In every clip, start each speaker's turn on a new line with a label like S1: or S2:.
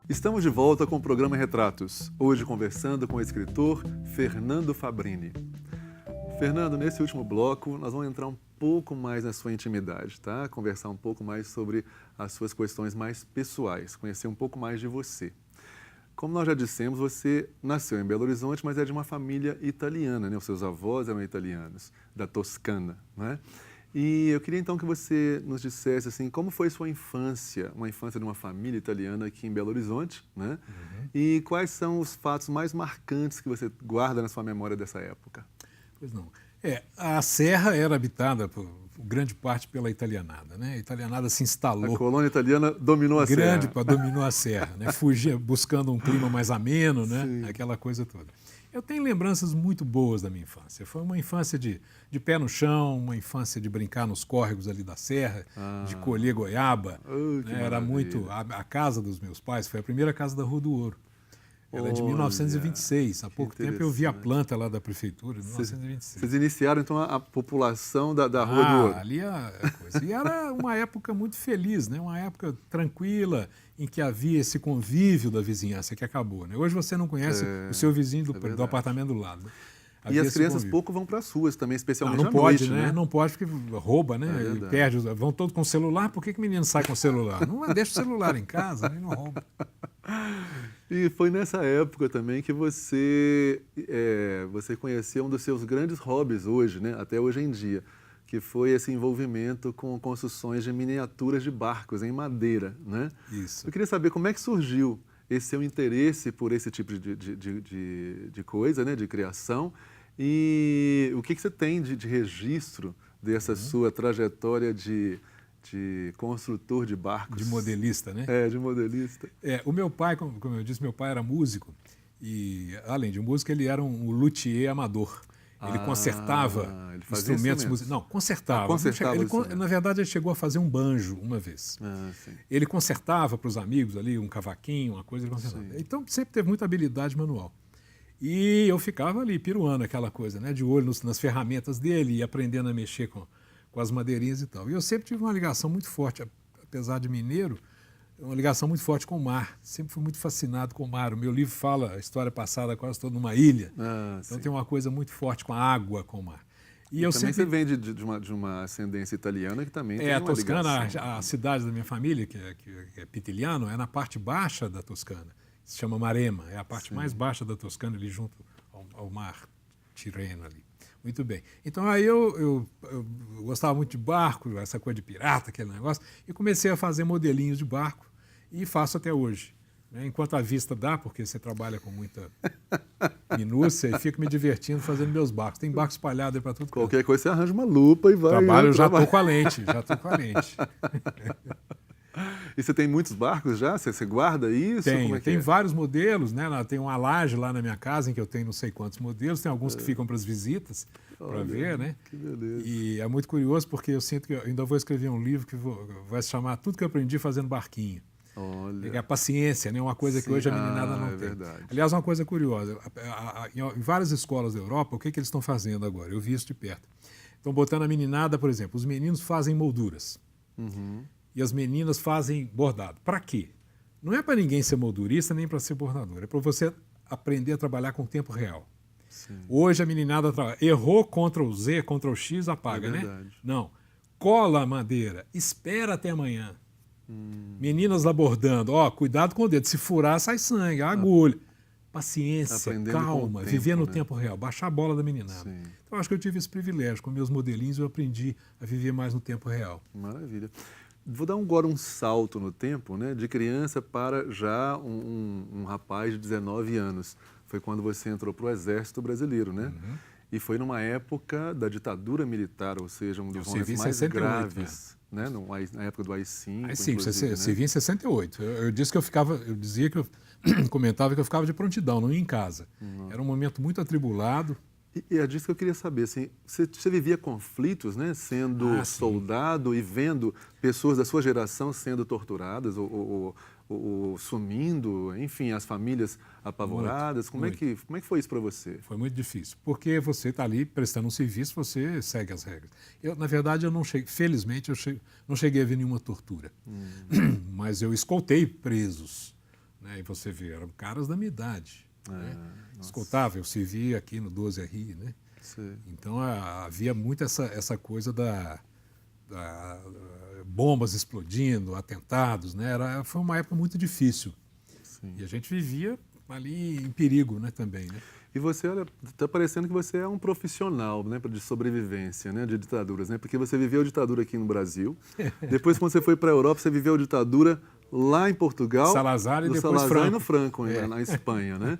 S1: Estamos de volta com o programa Retratos, hoje conversando com o escritor Fernando Fabrini. Fernando, nesse último bloco, nós vamos entrar um pouco mais na sua intimidade, tá? Conversar um pouco mais sobre as suas questões mais pessoais, conhecer um pouco mais de você. Como nós já dissemos, você nasceu em Belo Horizonte, mas é de uma família italiana, né? Os seus avós eram italianos, da Toscana, né? E eu queria então que você nos dissesse assim, como foi sua infância, uma infância de uma família italiana aqui em Belo Horizonte, né? E quais são os fatos mais marcantes que você guarda na sua memória dessa época?
S2: Pois não. A Serra era habitada por grande parte pela italianada, né? A italianada se instalou.
S1: A colônia italiana dominou a Serra.
S2: Dominou a Serra, né? Fugia buscando um clima mais ameno, né?
S1: Sim.
S2: Aquela coisa toda. Eu tenho lembranças muito boas da minha infância. Foi uma infância de pé no chão, uma infância de brincar nos córregos ali da Serra, de colher goiaba. Né? Era muito... A casa dos meus pais foi a primeira casa da Rua do Ouro. Ela é de 1926. Há pouco tempo eu vi a planta lá da prefeitura, de 1926.
S1: Vocês iniciaram, então, a população da Rua do Ouro?
S2: Ali a coisa. E era uma época muito feliz, né? Uma época tranquila, em que havia esse convívio da vizinhança que acabou. Né? Hoje você não conhece o seu vizinho do apartamento do lado. Né?
S1: E as crianças pouco vão para as ruas também, especialmente
S2: não
S1: à
S2: pode,
S1: noite,
S2: né? Não pode porque rouba, né? Perde, vão todos com celular. Por que o menino sai com celular? Não deixa o celular em casa, nem não rouba.
S1: E foi nessa época também que você conheceu um dos seus grandes hobbies hoje, né? Até hoje em dia, que foi esse envolvimento com construções de miniaturas de barcos em madeira, né?
S2: Isso.
S1: Eu queria saber como é que surgiu esse seu interesse por esse tipo de coisa, né? De criação, e o que você tem de registro dessa sua trajetória de construtor de barcos.
S2: De modelista, né?
S1: De modelista.
S2: O meu pai, como eu disse, meu pai era músico e, além de músico, ele era um luthier amador. Ele consertava instrumentos musicais. Não, consertava. Na verdade, ele chegou a fazer um banjo uma vez. Ele consertava para os amigos ali um cavaquinho, uma coisa, ele consertava. Então, sempre teve muita habilidade manual. E eu ficava ali piruando aquela coisa, né? De olho nas ferramentas dele e aprendendo a mexer com as madeirinhas e tal. E eu sempre tive uma ligação muito forte, apesar de mineiro, uma ligação muito forte com o mar. Sempre fui muito fascinado com o mar. O meu livro fala a história passada quase toda numa ilha. Então tem uma coisa muito forte com a água, com o mar.
S1: E eu também sempre... você vem de uma ascendência italiana que também tem uma
S2: Toscana,
S1: ligação.
S2: a cidade da minha família, que é Pitigliano, é na parte baixa da Toscana. Se chama Maremma. É a parte mais baixa da Toscana, ali junto ao mar Tirreno ali. Muito bem. Então aí eu gostava muito de barco, essa coisa de pirata, aquele negócio, e comecei a fazer modelinhos de barco e faço até hoje. Né? Enquanto a vista dá, porque você trabalha com muita minúcia, e fico me divertindo fazendo meus barcos. Tem barco espalhado aí para tudo.
S1: Qualquer coisa você arranja uma lupa e vai.
S2: Trabalho, já estou com a lente,
S1: E você tem muitos barcos já? Você guarda isso?
S2: Tem vários modelos, né? Tem uma laje lá na minha casa em que eu tenho não sei quantos modelos, tem alguns que ficam para as visitas, para ver, né?
S1: Que beleza.
S2: E é muito curioso porque eu sinto que eu ainda vou escrever um livro que vai se chamar Tudo que eu aprendi fazendo barquinho.
S1: Olha.
S2: É a paciência, né? Uma coisa que hoje a meninada não tem.
S1: Verdade.
S2: Aliás, uma coisa curiosa, em várias escolas da Europa, o que eles estão fazendo agora? Eu vi isso de perto. Estão botando a meninada, por exemplo, os meninos fazem molduras. E as meninas fazem bordado. Para quê? Não é para ninguém ser moldurista nem para ser bordador. É para você aprender a trabalhar com o tempo real.
S1: Sim.
S2: Hoje a meninada errou, Ctrl Z, Ctrl X, apaga, né? Não. Cola a madeira, espera até amanhã. Meninas lá bordando, cuidado com o dedo. Se furar, sai sangue, agulha. Paciência, calma, viver no tempo real, baixar a bola da meninada.
S1: Sim.
S2: Então, acho que eu tive esse privilégio. Com meus modelinhos, eu aprendi a viver mais no tempo real.
S1: Maravilha. Vou dar agora um salto no tempo, né, de criança para já um rapaz de 19 anos. Foi quando você entrou para o Exército Brasileiro, né? E foi numa época da ditadura militar, ou seja, um dos momentos mais 68, graves, né? Na época do AI-5.
S2: AI-5, você vinha em 68. Eu dizia que eu comentava que eu ficava de prontidão, não ia em casa. Era um momento muito atribulado.
S1: E é disso que eu queria saber, assim, você vivia conflitos, né, sendo soldado e vendo pessoas da sua geração sendo torturadas ou sumindo, enfim, as famílias apavoradas. Como é que foi isso para você?
S2: Foi muito difícil, porque você está ali prestando um serviço, você segue as regras. Na verdade, eu não cheguei, felizmente, não cheguei a ver nenhuma tortura, mas eu escoltei presos, né? E você vê, eram caras da minha idade. Né? Escoltava, eu servia aqui no 12RI, né?
S1: Sim.
S2: Então havia muito essa coisa da bombas explodindo, atentados, né? Foi uma época muito difícil. Sim. E a gente vivia ali em perigo, né, também, né?
S1: E você, olha, está parecendo que você é um profissional, né, de sobrevivência, né, de ditaduras, né? Porque você viveu ditadura aqui no Brasil. Depois, quando você foi para a Europa, você viveu ditadura lá em Portugal,
S2: Salazar e
S1: no
S2: depois
S1: Salazar
S2: Franco.
S1: E no Franco, na Espanha, né?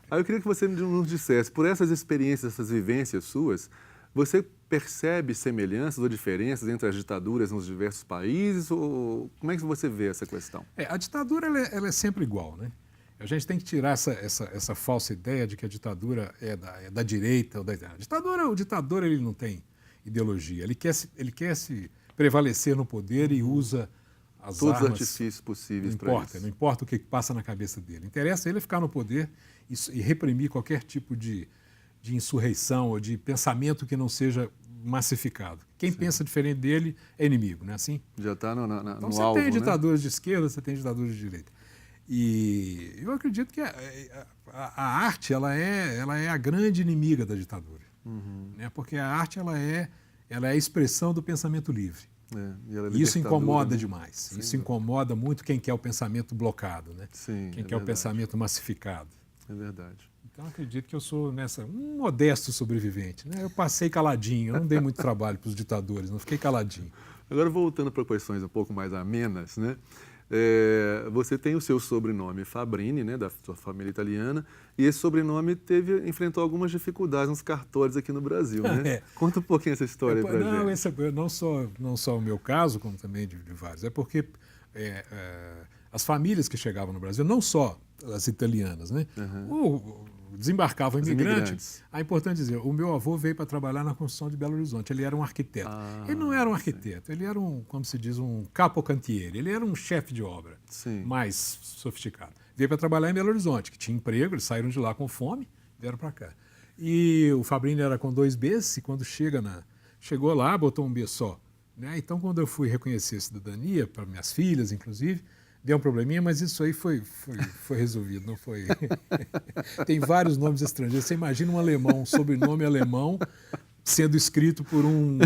S1: Aí eu queria que você nos dissesse, por essas experiências, essas vivências suas, você percebe semelhanças ou diferenças entre as ditaduras nos diversos países? Ou como é que você vê essa questão?
S2: A ditadura ela é sempre igual, né? A gente tem que tirar essa falsa ideia de que a ditadura é da direita ou da esquerda. O ditador ele não tem ideologia. Ele quer se prevalecer no poder e usa as
S1: todos
S2: armas.
S1: Todos os artifícios possíveis para isso.
S2: Não importa o que passa na cabeça dele. Interessa ele ficar no poder e reprimir qualquer tipo de insurreição ou de pensamento que não seja massificado. Quem pensa diferente dele é inimigo, não é assim?
S1: Já está no
S2: então, você
S1: alvo,
S2: tem ditaduras,
S1: né?
S2: De esquerda, você tem ditaduras de direita. E eu acredito que a arte ela é a grande inimiga da ditadura, né? Porque a arte ela é a expressão do pensamento livre. E isso incomoda demais. Sim, isso incomoda muito quem quer o pensamento blocado, né?
S1: Sim,
S2: quem quer o pensamento massificado.
S1: É verdade.
S2: Então, acredito que eu sou um modesto sobrevivente, né? Eu passei caladinho, eu não dei muito trabalho para os ditadores, não fiquei caladinho.
S1: Agora, voltando para questões um pouco mais amenas, né? Você tem o seu sobrenome Fabrini, né, da sua família italiana, e esse sobrenome enfrentou algumas dificuldades nos cartórios aqui no Brasil, né? Conta um pouquinho essa história para a gente.
S2: Não só o meu caso, como também de vários. É porque as famílias que chegavam no Brasil, não só as italianas, né? Desembarcavam imigrantes. É importante dizer, o meu avô veio para trabalhar na construção de Belo Horizonte, ele era um arquiteto. Ele não era um arquiteto, ele era como se diz, um capocantiere, ele era um chefe de obra mais sofisticado. Veio para trabalhar em Belo Horizonte, que tinha emprego, eles saíram de lá com fome, vieram para cá. E o Fabrini era com 2 Bs, e quando chegou lá, botou um B só. Né? Então, quando eu fui reconhecer a cidadania, para minhas filhas, inclusive, deu um probleminha, mas isso aí foi resolvido, não foi? Tem vários nomes estrangeiros. Você imagina um alemão, um sobrenome alemão, sendo escrito por um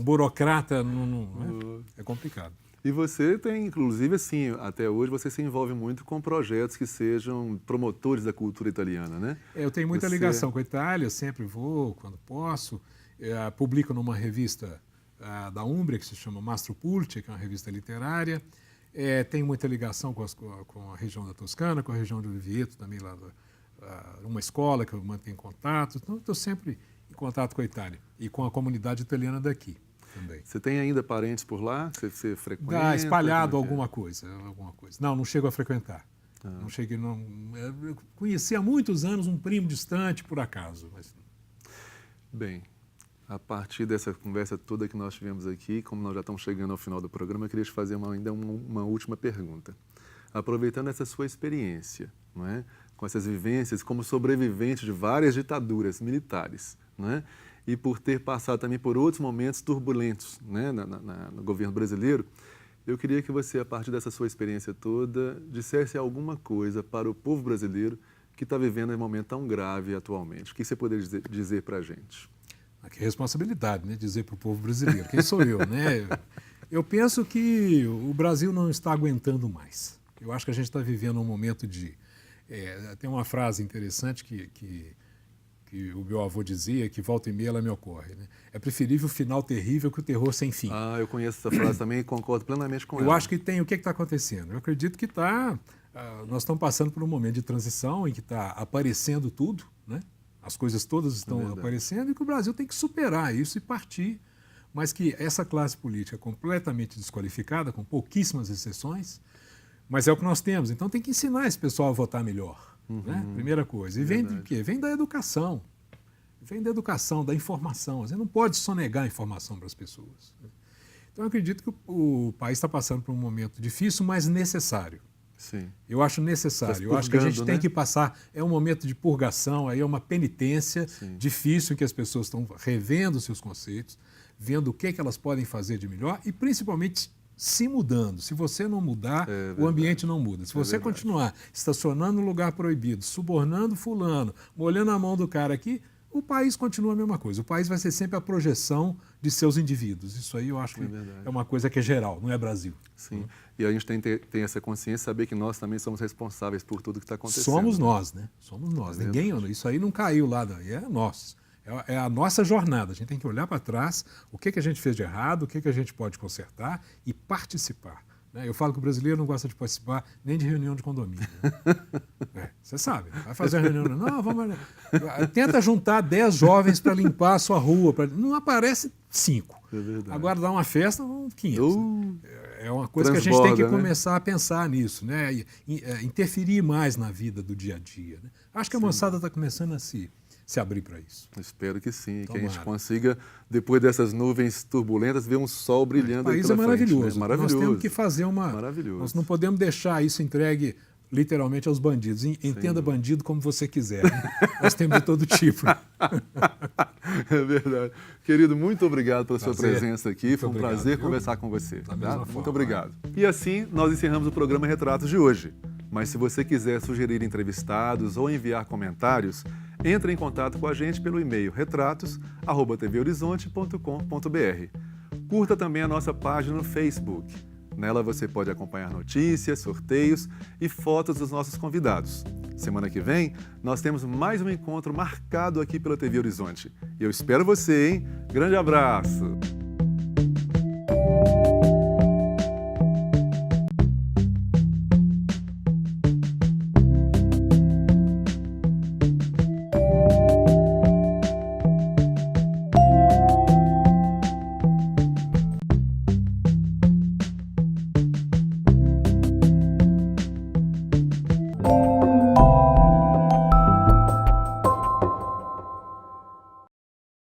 S2: burocrata. Né? É complicado.
S1: E você tem, inclusive, assim, até hoje, você se envolve muito com projetos que sejam promotores da cultura italiana, né?
S2: Eu tenho muita ligação com a Itália, sempre vou, quando posso. Publico numa revista da Umbria, que se chama Mastro Pulci, que é uma revista literária. Tenho muita ligação com a região da Toscana, com a região de Orvieto, também lá, uma escola que eu mantenho contato. Então, estou sempre em contato com a Itália e com a comunidade italiana daqui também.
S1: Você tem ainda parentes por lá? Você frequenta?
S2: Espalhado alguma coisa. Não chego a frequentar. Não cheguei, não. Eu conheci há muitos anos um primo distante, por acaso. Mas...
S1: Bem, a partir dessa conversa toda que nós tivemos aqui, como nós já estamos chegando ao final do programa, eu queria te fazer ainda uma última pergunta. Aproveitando essa sua experiência, não é? Com essas vivências como sobrevivente de várias ditaduras militares, não é? E por ter passado também por outros momentos turbulentos, né, no governo brasileiro, eu queria que você, a partir dessa sua experiência toda, dissesse alguma coisa para o povo brasileiro que está vivendo um momento tão grave atualmente. O que você poderia dizer para a gente?
S2: Que responsabilidade, né? Dizer para o povo brasileiro. Quem sou eu, né? Eu penso que o Brasil não está aguentando mais. Eu acho que a gente está vivendo um momento de... tem uma frase interessante que o meu avô dizia, que volta e meia ela me ocorre. Né? É preferível o final terrível que o terror sem fim.
S1: Eu conheço essa frase também e concordo plenamente com ela.
S2: Eu acho que tem... O que está acontecendo? Eu acredito que nós estamos passando por um momento de transição em que está aparecendo tudo, né? As coisas todas estão aparecendo e que o Brasil tem que superar isso e partir, mas que essa classe política completamente desqualificada, com pouquíssimas exceções, mas é o que nós temos. Então tem que ensinar esse pessoal a votar melhor, né? Primeira coisa. E vem de quê? Vem da educação. Vem da educação, da informação. Você não pode só negar a informação para as pessoas. Então eu acredito que o país está passando por um momento difícil, mas necessário.
S1: Sim.
S2: Eu acho necessário. Eu acho que a gente tem que passar. É um momento de purgação, aí é uma penitência difícil em que as pessoas estão revendo seus conceitos, vendo o que elas podem fazer de melhor e, principalmente, se mudando. Se você não mudar, o ambiente não muda. Se você continuar estacionando no lugar proibido, subornando fulano, molhando a mão do cara aqui, o país continua a mesma coisa. O país vai ser sempre a projeção de seus indivíduos. Isso aí eu acho que é uma coisa que é geral, não é Brasil.
S1: Sim. E a gente tem essa consciência, saber que nós também somos responsáveis por tudo que está acontecendo.
S2: Somos nós, né? Somos nós. Isso aí não caiu lá, é nosso. É a nossa jornada. A gente tem que olhar para trás, o que a gente fez de errado, o que a gente pode consertar e participar. Eu falo que o brasileiro não gosta de participar nem de reunião de condomínio. Você sabe, vai fazer uma reunião. Não, vamos. Tenta juntar 10 jovens para limpar a sua rua. Não aparece 5. Agora dá uma festa, 500. É uma coisa que a gente tem que começar a pensar nisso, né? Interferir mais na vida do dia a dia. Né? Acho que a moçada está começando a se abrir para isso.
S1: Espero que sim, que a gente consiga, depois dessas nuvens turbulentas, ver um sol brilhando.
S2: O país é maravilhoso.
S1: Frente, né? Maravilhoso.
S2: Nós temos que fazer Nós não podemos deixar isso entregue literalmente aos bandidos. Entenda bandido como você quiser. Né? Nós temos de todo tipo.
S1: É verdade. Querido, muito obrigado pela sua presença aqui. Foi um prazer conversar com você. Tá? Muito obrigado. E assim, nós encerramos o programa Retratos de hoje. Mas se você quiser sugerir entrevistados ou enviar comentários, entre em contato com a gente pelo e-mail retratos@tvhorizonte.com.br. Curta também a nossa página no Facebook. Nela você pode acompanhar notícias, sorteios e fotos dos nossos convidados. Semana que vem, nós temos mais um encontro marcado aqui pela TV Horizonte. E eu espero você, hein? Grande abraço!
S3: Thank you.